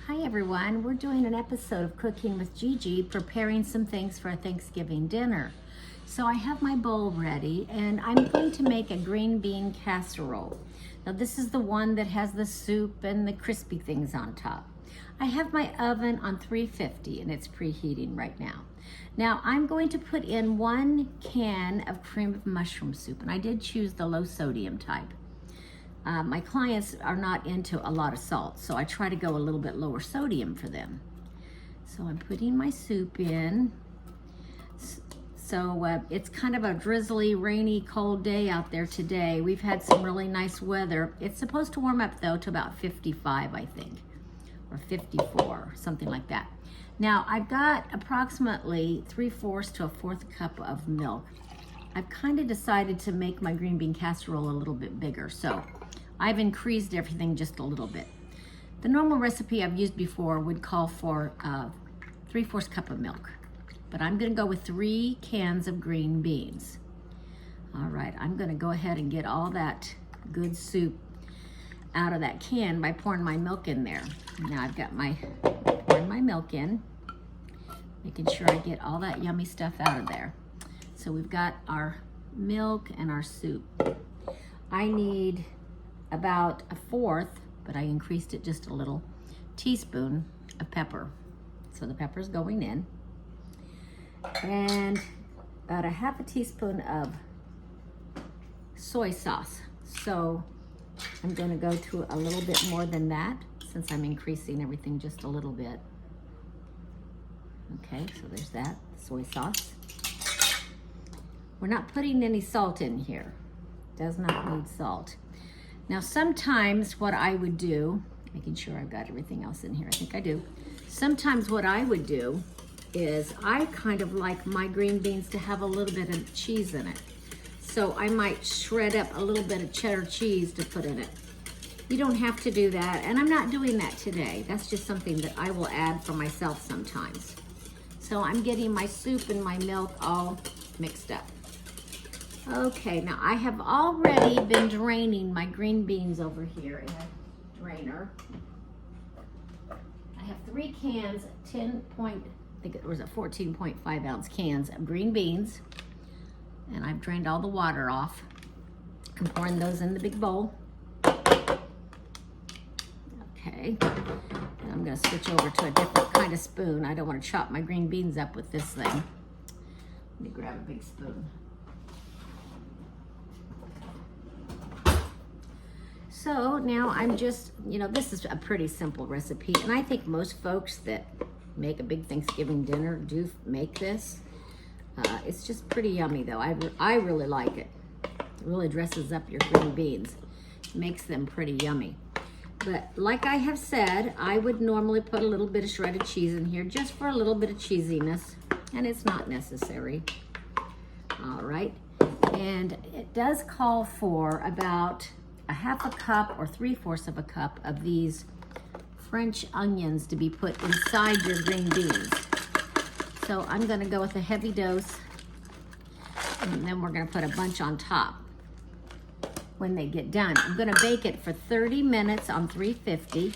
Hi everyone, we're doing an episode of Cooking with Gigi, preparing some things for a Thanksgiving dinner. So I have my bowl ready and I'm going to make a green bean casserole. Now this is the one that has the soup and the crispy things on top. I have my oven on 350 and it's preheating right now. Now I'm going to put in 1 can of cream of mushroom soup, and I did choose the low sodium type. My clients are not into a lot of salt, so I try to go a little bit lower sodium for them. So I'm putting my soup in. So it's kind of a drizzly, rainy, cold day out there today. We've had some really nice weather. It's supposed to warm up though to about 55, I think, or 54, something like that. Now I've got approximately 3/4 to a 1/4 cup of milk. I've kind of decided to make my green bean casserole a little bit bigger, so I've increased everything just a little bit. The normal recipe I've used before would call for 3/4 cup of milk, but I'm gonna go with 3 cans of green beans. All right, I'm gonna go ahead and get all that good soup out of that can by pouring my milk in there. Now I've got pouring my milk in, making sure I get all that yummy stuff out of there. So we've got our milk and our soup. I need about 1/4, but I increased it just a little, teaspoon of pepper. So the pepper's going in. And about a 1/2 teaspoon of soy sauce. So I'm gonna go to a little bit more than that since I'm increasing everything just a little bit. Okay, so there's that, soy sauce. We're not putting any salt in here. Does not need salt. Now sometimes what I would do, making sure I've got everything else in here, I think I do. Sometimes what I would do is I kind of like my green beans to have a little bit of cheese in it. So I might shred up a little bit of cheddar cheese to put in it. You don't have to do that, and I'm not doing that today. That's just something that I will add for myself sometimes. So I'm getting my soup and my milk all mixed up. Okay, now I have already been draining my green beans over here in a drainer. I have 3 cans, I think it was a 14.5 ounce cans of green beans. And I've drained all the water off. I'm pouring those in the big bowl. Okay, and I'm gonna switch over to a different kind of spoon. I don't wanna chop my green beans up with this thing. Let me grab a big spoon. So now I'm just, this is a pretty simple recipe, and I think most folks that make a big Thanksgiving dinner do make this. It's just pretty yummy though. I really like it. It really dresses up your green beans. Makes them pretty yummy. But like I have said, I would normally put a little bit of shredded cheese in here just for a little bit of cheesiness, and it's not necessary. All right, and it does call for about a 1/2 cup or 3/4 of a cup of these French onions to be put inside your green beans. So I'm gonna go with a heavy dose, and then we're gonna put a bunch on top when they get done. I'm gonna bake it for 30 minutes on 350,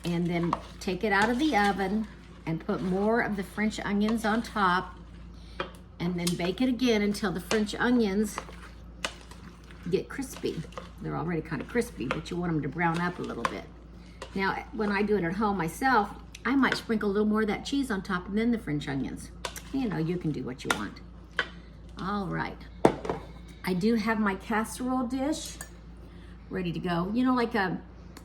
and then take it out of the oven and put more of the French onions on top, and then bake it again until the French onions get crispy. They're already kind of crispy, but you want them to brown up a little bit. Now, when I do it at home myself, I might sprinkle a little more of that cheese on top and then the French onions. You can do what you want. All right. I do have my casserole dish ready to go. Like a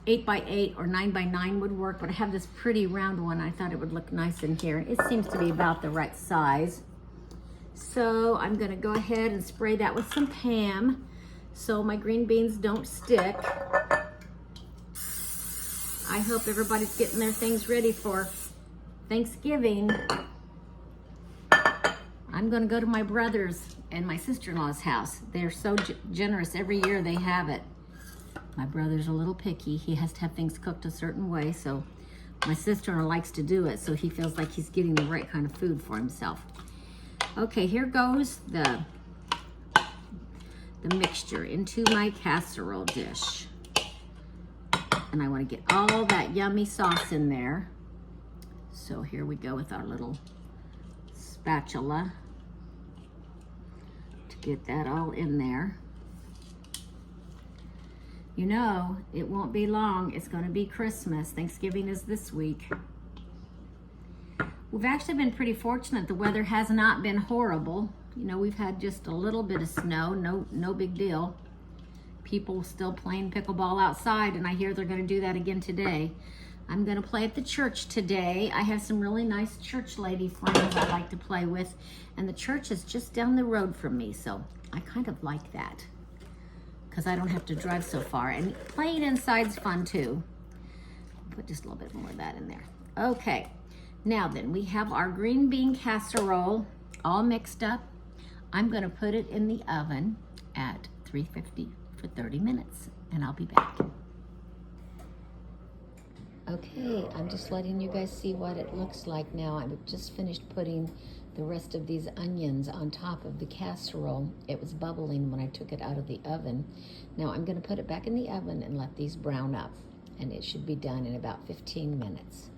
8x8 or 9x9 would work, but I have this pretty round one. I thought it would look nice in here. It seems to be about the right size. So I'm gonna go ahead and spray that with some Pam so my green beans don't stick. I hope everybody's getting their things ready for Thanksgiving. I'm gonna go to my brother's and my sister-in-law's house. They're so generous. Every year they have it. My brother's a little picky. He has to have things cooked a certain way, so my sister-in-law likes to do it, so he feels like he's getting the right kind of food for himself. Okay, here goes the mixture into my casserole dish. and I want to get all that yummy sauce in there. So here we go with our little spatula to get that all in there. You know, it won't be long. It's going to be Christmas. Thanksgiving is this week. We've actually been pretty fortunate. The weather has not been horrible. You know, we've had just a little bit of snow, no big deal. People still playing pickleball outside, and I hear they're going to do that again today. I'm going to play at the church today. I have some really nice church lady friends I like to play with, and the church is just down the road from me, so I kind of like that because I don't have to drive so far. And playing inside's fun too. Put just a little bit more of that in there. Okay, now then, we have our green bean casserole all mixed up. I'm going to put it in the oven at 350 for 30 minutes, and I'll be back. Okay, I'm just letting you guys see what it looks like now. I've just finished putting the rest of these onions on top of the casserole. It was bubbling when I took it out of the oven. Now I'm going to put it back in the oven and let these brown up, and it should be done in about 15 minutes.